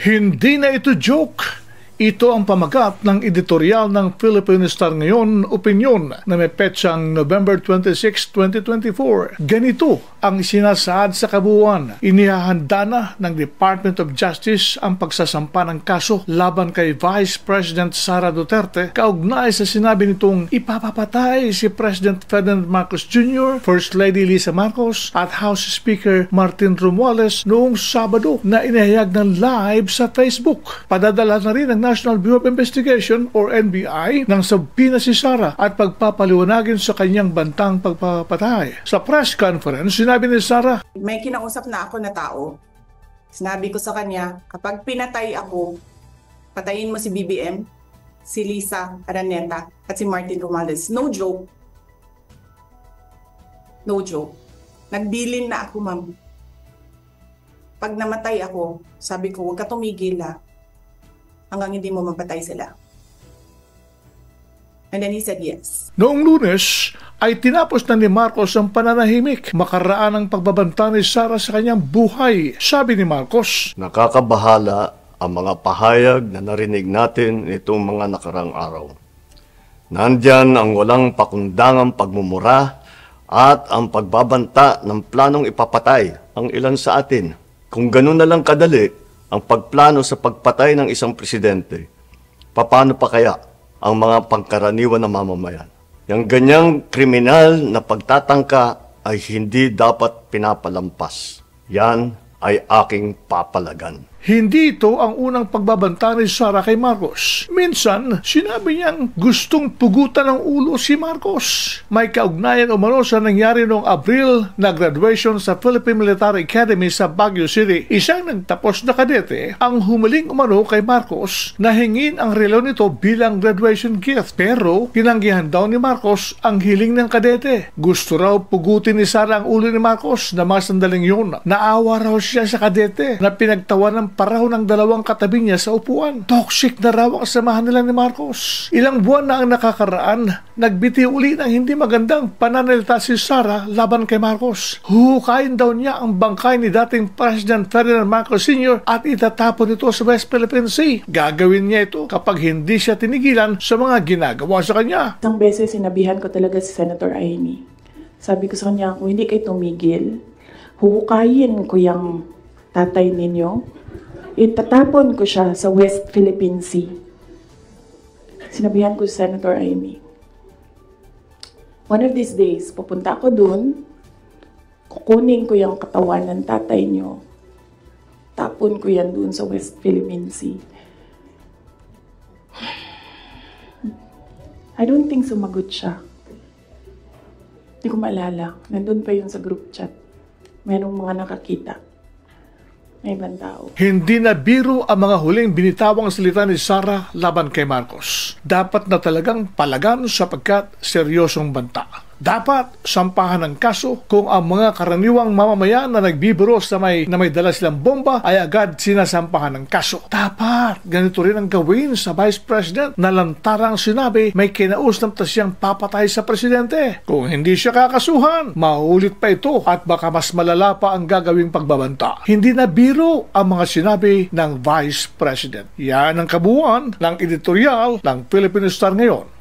Hindi na ito joke. Ito ang pamagat ng editorial ng Philippine Star Ngayon, Opinion, na may petsang November 26, 2024. Ganito ang sinasaad sa kabuuan. Inihahanda na ng Department of Justice ang pagsasampa ng kaso laban kay Vice President Sara Duterte kaugnay sa sinabi nitong ipapapatay si President Ferdinand Marcos Jr., First Lady Lisa Marcos at House Speaker Martin Romualdez noong Sabado na inihayag ng live sa Facebook. Padadala na rin ng National Bureau of Investigation or NBI ng sabina si Sara at pagpapaliwanagin sa kanyang bantang pagpapatay. Sa press conference, sinabi ni Sara, may kinausap na ako na tao. Sinabi ko sa kanya, kapag pinatay ako, patayin mo si BBM, si Lisa Araneta at si Martin Romualdez. No joke. No joke. Nagbilin na ako, ma'am. Pag namatay ako, sabi ko, huwag ka tumigil hanggang hindi mo mapatay sila. And then he said yes. Noong Lunes ay tinapos na ni Marcos ang pananahimik makaraan ng pagbabanta ni Sara sa kanyang buhay. Sabi ni Marcos, nakakabahala ang mga pahayag na narinig natin nitong mga nakarang araw. Nandyan ang walang pakundangang pagmumura at ang pagbabanta ng planong ipapatay ang ilan sa atin. Kung ganun na lang kadali ang pagplano sa pagpatay ng isang presidente, paano pa kaya ang mga pangkaraniwan na mamamayan? Yang ganyang kriminal na pagtatangka ay hindi dapat pinapalampas. Yan ay aking papalagan. Hindi ito ang unang pagbabanta ni Sara kay Marcos. Minsan, sinabi niyang gustong pugutan ng ulo si Marcos. May kaugnayan umano sa nangyari noong Abril na graduation sa Philippine Military Academy sa Baguio City. Isang nagtapos na kadete ang humiling umano kay Marcos na hingin ang relo nito bilang graduation gift. Pero tinanggihan daw ni Marcos ang hiling ng kadete. Gusto raw pugutin ni Sara ang ulo ni Marcos na mga sandaling yun. Naawa raw siya sa kadete na pinagtawan ng paraw ng dalawang katabi niya sa upuan. Toxic na raw ang samahan nila ni Marcos. Ilang buwan na ang nakakaraan, nagbitiw uli ng hindi magandang pananalita si Sara laban kay Marcos. Huhukayin daw niya ang bangkay ni dating President Ferdinand Marcos Sr. at itatapon ito sa West Philippine Sea. Gagawin niya ito kapag hindi siya tinigilan sa mga ginagawa sa kanya. Isang beses sinabihan ko talaga si Senator Amy. Sabi ko sa kanya, kung hindi kayo tumigil, huhukayin ko yung tatay ninyo. Itatapon ko siya sa West Philippine Sea. Sinabihan ko si Senator Amy. One of these days, pupunta ako dun, kukunin ko yung katawan ng tatay niyo, tapon ko yan dun sa West Philippine Sea. I don't think sumagot siya. Hindi ko maalala. Nandun pa yun sa group chat. Merong mga nakakita. May ibang tao. Hindi na biro ang mga huling binitawang salita ni Sara laban kay Marcos. Dapat na talagang palagan sapagkat seryosong banta. Dapat sampahan ng kaso kung ang mga karaniwang mamamayan na nagbibiro sa may dala silang bomba ay agad sinasampahan ng kaso. Dapat ganito rin ang gawin sa Vice President na lantarang sinabi may kinausap na siyang papatay sa presidente. Kung hindi siya kakasuhan, maulit pa ito at baka mas malala pa ang gagawing pagbabanta. Hindi na biro ang mga sinabi ng Vice President. Yan ang kabuuan ng editorial ng Philippine Star Ngayon.